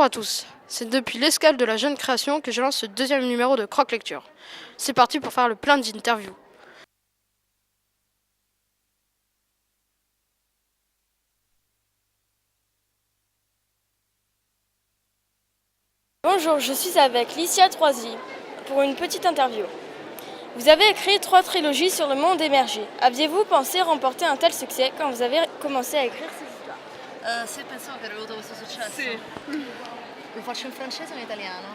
à tous, c'est depuis l'escale de la jeune création que je lance ce deuxième numéro de Croque Lecture. C'est parti pour faire le plein d'interviews. Bonjour, je suis avec Licia Troisi pour une petite interview. Vous avez écrit 3 trilogies sur le monde émergé. Aviez-vous pensé remporter un tel succès quand vous avez commencé à écrire ces histoires? Se pensavo che avrei avuto questo successo. Sì. Lo faccio in francese o in italiano?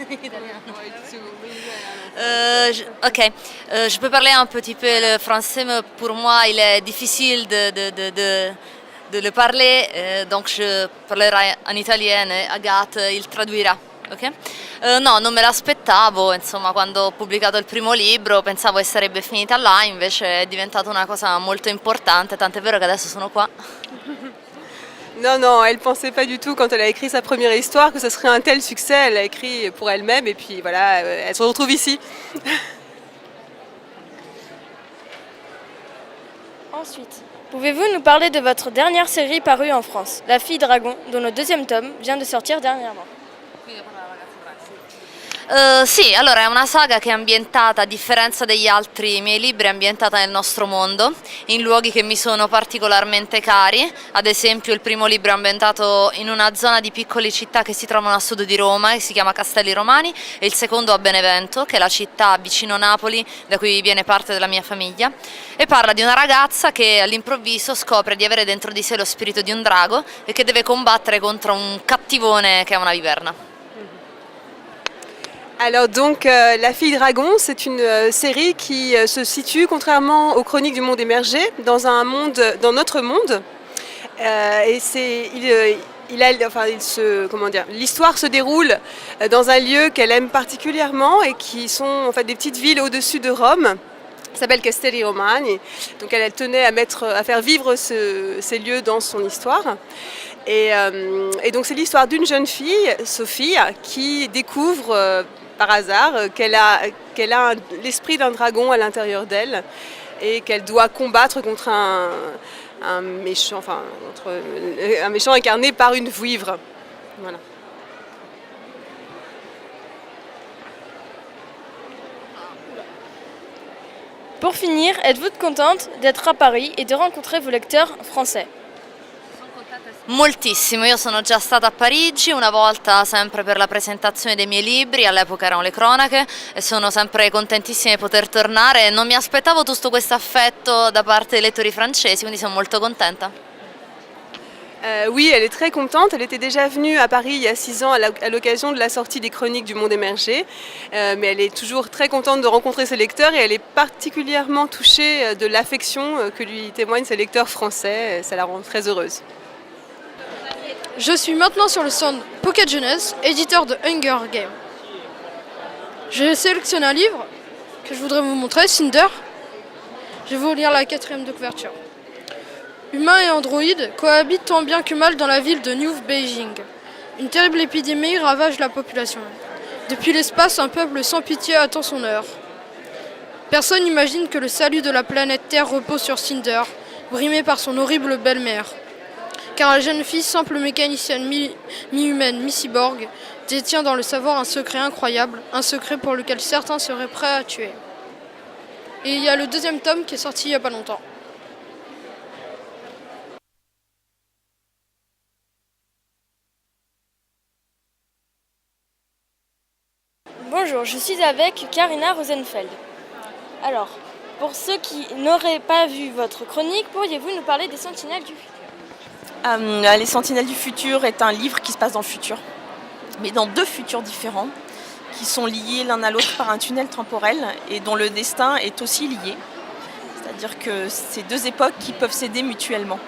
Italiano. Ok, je peux parler un petit peu le français, mais pour moi il est difficile de le parler, donc je parlerai en italien e Agathe il tradurrà. Okay? No, non me l'aspettavo, insomma, quando ho pubblicato il primo libro pensavo che sarebbe finita là, invece è diventata una cosa molto importante, tant'è vero che adesso sono qua. Non, elle ne pensait pas du tout quand elle a écrit sa première histoire que ce serait un tel succès. Elle l'a écrit pour elle-même et puis voilà, elle se retrouve ici. Ensuite, pouvez-vous nous parler de votre dernière série parue en France, La Fille Dragon, dont le 2e tome vient de sortir dernièrement? Sì, allora è una saga che è ambientata, a differenza degli altri miei libri, è ambientata nel nostro mondo, in luoghi che mi sono particolarmente cari. Ad esempio il primo libro è ambientato in una zona di piccole città che si trovano a sud di Roma, che si chiama Castelli Romani, e il secondo a Benevento, che è la città vicino Napoli, da cui viene parte della mia famiglia, e parla di una ragazza che all'improvviso scopre di avere dentro di sé lo spirito di un drago e che deve combattere contro un cattivone che è una viverna. Alors donc La Fille Dragon, c'est une série qui se situe, contrairement aux Chroniques du Monde Émergé, dans un monde, dans notre monde. Et l'histoire se déroule dans un lieu qu'elle aime particulièrement et qui sont en fait des petites villes au-dessus de Rome. Ça s'appelle Castelli Romani. Donc elle tenait à faire vivre ces lieux dans son histoire. Et donc c'est l'histoire d'une jeune fille, Sophie, qui découvre par hasard qu'elle a l'esprit d'un dragon à l'intérieur d'elle et qu'elle doit combattre contre un méchant incarné par une vouivre. Voilà. Pour finir, êtes-vous contente d'être à Paris et de rencontrer vos lecteurs français? Moltissimo, io sono già stata a Parigi una volta sempre per la presentazione dei miei libri, all'epoca erano le cronache, e sono sempre contentissima di poter tornare. Non mi aspettavo tutto questo affetto da parte dei lettori francesi, quindi sono molto contenta. Oui, elle est très contente. Elle était déjà venue à Paris il y a 6 ans à l'occasion de la sortie des Chroniques du Monde Émergé. Mais elle est toujours très contente de rencontrer ses lecteurs et elle est particulièrement touchée de l'affection que lui témoignent ses lecteurs français. Ça la rend très heureuse. Je suis maintenant sur le stand Pocket Jeunesse, éditeur de Hunger Games. J'ai sélectionné un livre que je voudrais vous montrer, Cinder. Je vais vous lire la 4e de couverture. Humains et androïdes cohabitent tant bien que mal dans la ville de New Beijing. Une terrible épidémie ravage la population. Depuis l'espace, un peuple sans pitié attend son heure. Personne n'imagine que le salut de la planète Terre repose sur Cinder, brimée par son horrible belle-mère. Car la jeune fille, simple mécanicienne mi-humaine, mi-cyborg, détient dans le savoir un secret incroyable, un secret pour lequel certains seraient prêts à tuer. Et il y a le 2e tome qui est sorti il n'y a pas longtemps. Bonjour, je suis avec Karina Rosenfeld. Alors, pour ceux qui n'auraient pas vu votre chronique, pourriez-vous nous parler des Sentinelles du futur? Les Sentinelles du futur est un livre qui se passe dans le futur, mais dans 2 futurs différents, qui sont liés l'un à l'autre par un tunnel temporel et dont le destin est aussi lié. C'est-à-dire que c'est 2 époques qui peuvent s'aider mutuellement.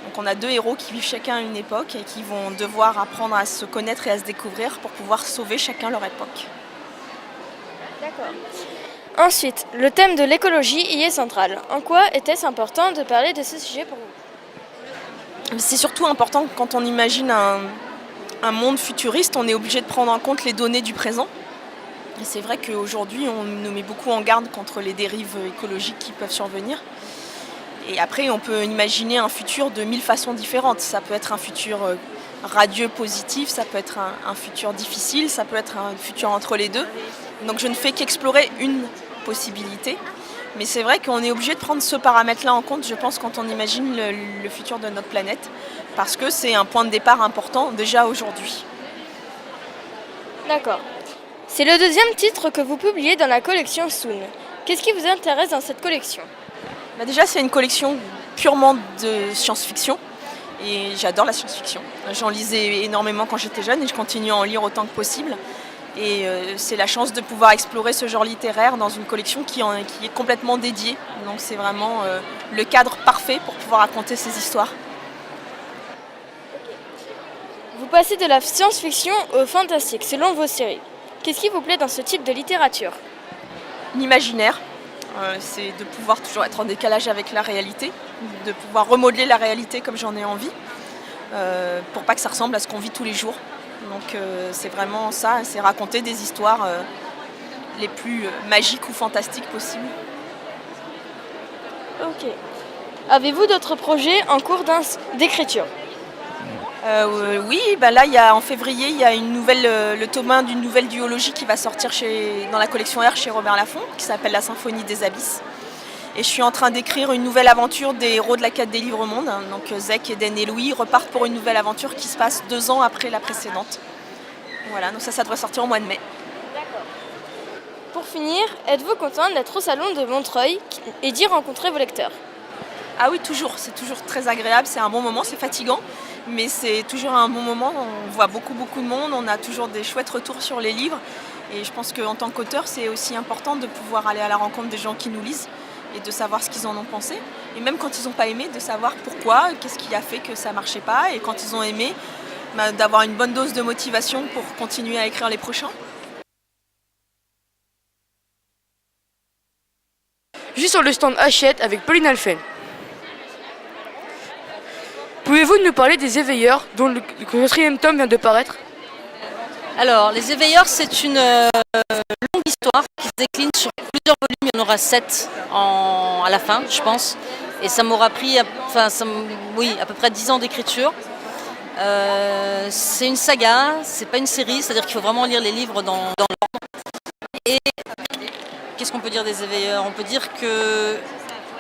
Donc on a 2 héros qui vivent chacun une époque et qui vont devoir apprendre à se connaître et à se découvrir pour pouvoir sauver chacun leur époque. D'accord. Ensuite, le thème de l'écologie y est central. En quoi était-ce important de parler de ce sujet pour vous? C'est surtout important quand on imagine un monde futuriste, on est obligé de prendre en compte les données du présent. Et c'est vrai qu'aujourd'hui, on nous met beaucoup en garde contre les dérives écologiques qui peuvent survenir. Et après, on peut imaginer un futur de 1000 façons différentes. Ça peut être un futur radieux, positif, ça peut être un futur difficile, ça peut être un futur entre les deux. Donc je ne fais qu'explorer une possibilité. Mais c'est vrai qu'on est obligé de prendre ce paramètre-là en compte, je pense, quand on imagine le futur de notre planète, parce que c'est un point de départ important déjà aujourd'hui. D'accord. C'est le deuxième titre que vous publiez dans la collection Soon. Qu'est-ce qui vous intéresse dans cette collection ? Déjà, c'est une collection purement de science-fiction. Et j'adore la science-fiction. J'en lisais énormément quand j'étais jeune et je continue à en lire autant que possible. Et c'est la chance de pouvoir explorer ce genre littéraire dans une collection qui est complètement dédiée. Donc c'est vraiment le cadre parfait pour pouvoir raconter ces histoires. Vous passez de la science-fiction au fantastique selon vos séries. Qu'est-ce qui vous plaît dans ce type de littérature ? L'imaginaire, c'est de pouvoir toujours être en décalage avec la réalité, de pouvoir remodeler la réalité comme j'en ai envie, pour pas que ça ressemble à ce qu'on vit tous les jours. Donc c'est vraiment ça, c'est raconter des histoires les plus magiques ou fantastiques possibles. Ok. Avez-vous d'autres projets en cours d'écriture ? Oui, là en février, il y a le tome 1 d'une nouvelle duologie qui va sortir dans la collection R chez Robert Laffont, qui s'appelle La Symphonie des Abysses. Et je suis en train d'écrire une nouvelle aventure des héros de la quête des livres monde. Donc Zek, Eden et Louis repartent pour une nouvelle aventure qui se passe 2 ans après la précédente. Voilà, donc ça doit sortir au mois de mai. Pour finir, êtes-vous content d'être au salon de Montreuil et d'y rencontrer vos lecteurs ? Ah oui, toujours. C'est toujours très agréable. C'est un bon moment, c'est fatigant. Mais c'est toujours un bon moment. On voit beaucoup de monde. On a toujours des chouettes retours sur les livres. Et je pense qu'en tant qu'auteur, c'est aussi important de pouvoir aller à la rencontre des gens qui nous lisent et de savoir ce qu'ils en ont pensé. Et même quand ils n'ont pas aimé, de savoir pourquoi, qu'est-ce qui a fait que ça ne marchait pas. Et quand ils ont aimé, d'avoir une bonne dose de motivation pour continuer à écrire les prochains. Je suis sur le stand Hachette avec Pauline Alphen. Pouvez-vous nous parler des Éveilleurs dont le 4e tome vient de paraître ? Alors, les Éveilleurs, c'est une longue histoire qui se décline sur plusieurs volumes. Il y en aura 7 à la fin, je pense. Et ça m'aura pris à peu près 10 ans d'écriture. C'est une saga, c'est pas une série, c'est-à-dire qu'il faut vraiment lire les livres dans l'ordre. Et qu'est-ce qu'on peut dire des Éveilleurs ? On peut dire que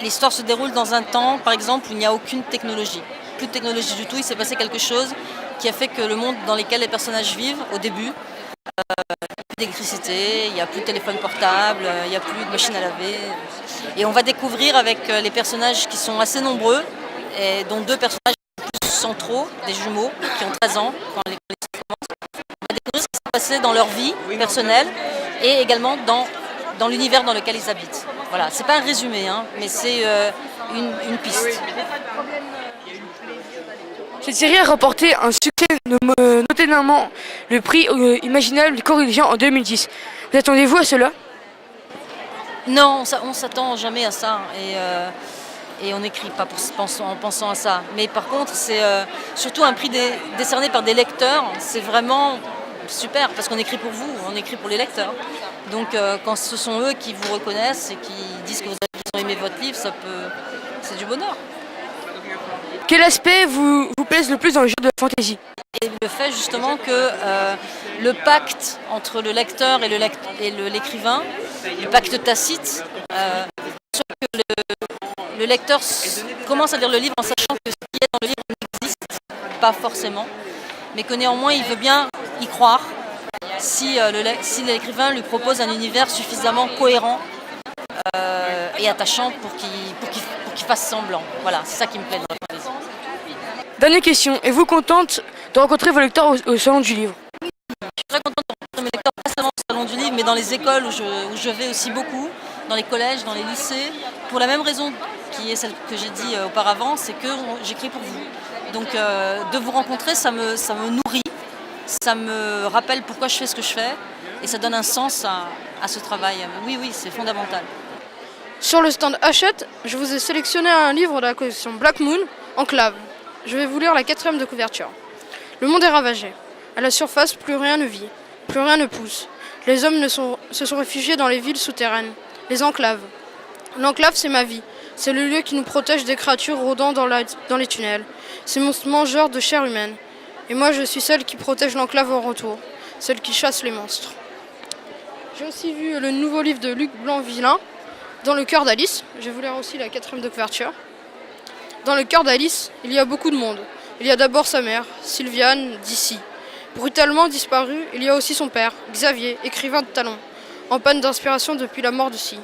l'histoire se déroule dans un temps, par exemple, où il n'y a aucune technologie. Plus de technologie du tout, il s'est passé quelque chose qui a fait que le monde dans lequel les personnages vivent, au début, il n'y a plus d'électricité, il n'y a plus de téléphone portable, il n'y a plus de machine à laver. Et on va découvrir avec les personnages qui sont assez nombreux, et dont 2 personnages plus centraux, des jumeaux, qui ont 13 ans, quand les commencent. On va découvrir ce qui s'est passé dans leur vie personnelle et également dans l'univers dans lequel ils habitent. Voilà, c'est pas un résumé, mais c'est une piste. Cette série a remporté un succès, notamment le prix imaginable du Corrigien en 2010. Vous attendez-vous à cela ? Non, on s'attend jamais à ça et on n'écrit pas en pensant à ça. Mais par contre, c'est surtout un prix décerné par des lecteurs. C'est vraiment super parce qu'on écrit pour vous, on écrit pour les lecteurs. Donc quand ce sont eux qui vous reconnaissent et qui disent qu'ils ont aimé votre livre, c'est du bonheur. Quel aspect vous plaise le plus dans le genre de fantasy ? Et le fait justement que le pacte entre le lecteur et l'écrivain, le pacte tacite, que le lecteur commence à lire le livre en sachant que ce qui est dans le livre n'existe pas forcément, mais que néanmoins il veut bien y croire si l'écrivain lui propose un univers suffisamment cohérent et attachant pour qu'il fasse semblant. Voilà, c'est ça qui me plaît dans la fantasy. Dernière question, êtes-vous contente de rencontrer vos lecteurs au Salon du Livre ? Je suis très contente de rencontrer mes lecteurs, pas seulement au Salon du Livre, mais dans les écoles où je vais aussi beaucoup, dans les collèges, dans les lycées, pour la même raison qui est celle que j'ai dit auparavant, c'est que j'écris pour vous. Donc de vous rencontrer, ça me nourrit, ça me rappelle pourquoi je fais ce que je fais, et ça donne un sens à ce travail. Oui, c'est fondamental. Sur le stand Hachette, je vous ai sélectionné un livre de la collection Black Moon, Enclave. Je vais vous lire la 4e de couverture. Le monde est ravagé. À la surface, plus rien ne vit, plus rien ne pousse. Les hommes se sont réfugiés dans les villes souterraines, les enclaves. L'enclave, c'est ma vie. C'est le lieu qui nous protège des créatures rôdant dans les tunnels, ces monstres mangeurs de chair humaine. Et moi, je suis celle qui protège l'enclave en retour, celle qui chasse les monstres. J'ai aussi vu le nouveau livre de Luc Blanc-Villain, Dans le cœur d'Alice. Je vais vous lire aussi la 4e de couverture. Dans le cœur d'Alice, il y a beaucoup de monde. Il y a d'abord sa mère, Sylviane, d'ici. Brutalement disparue, il y a aussi son père, Xavier, écrivain de talent, en panne d'inspiration depuis la mort de Si.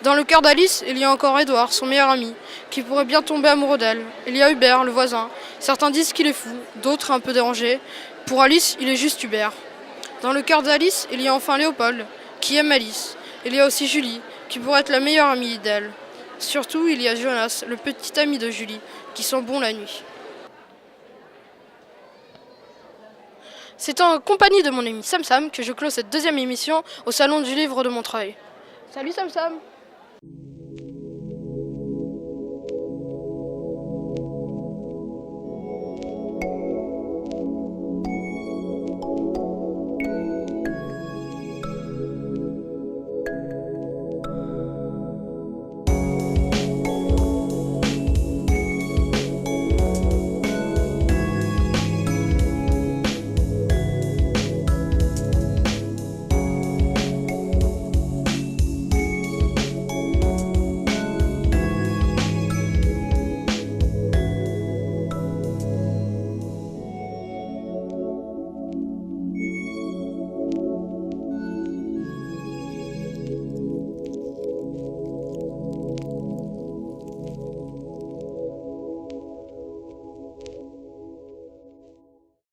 Dans le cœur d'Alice, il y a encore Édouard, son meilleur ami, qui pourrait bien tomber amoureux d'elle. Il y a Hubert, le voisin. Certains disent qu'il est fou, d'autres un peu dérangé. Pour Alice, il est juste Hubert. Dans le cœur d'Alice, il y a enfin Léopold, qui aime Alice. Il y a aussi Julie, qui pourrait être la meilleure amie d'elle. Surtout, il y a Jonas, le petit ami de Julie, qui sent bon la nuit. C'est en compagnie de mon ami Sam Sam que je clôt cette 2e émission au Salon du Livre de Montreuil. Salut Sam Sam!